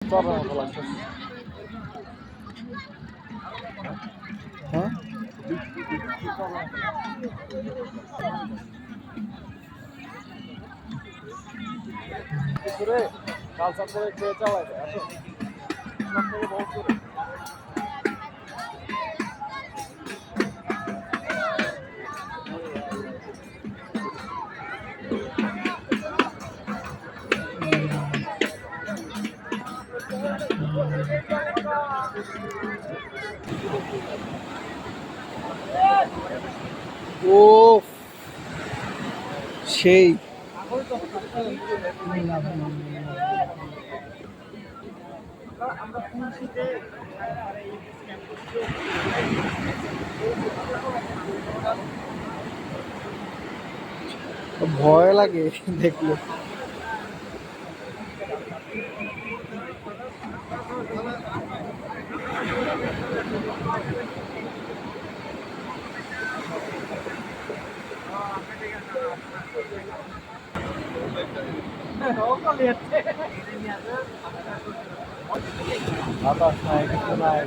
চরের মতো লাগছে। হ্যাঁ কালচার করে খেয়ে চালাই বহুত করে ও সেই ভয় লাগে দেখলে। বাতাস নাই কিছু নাই।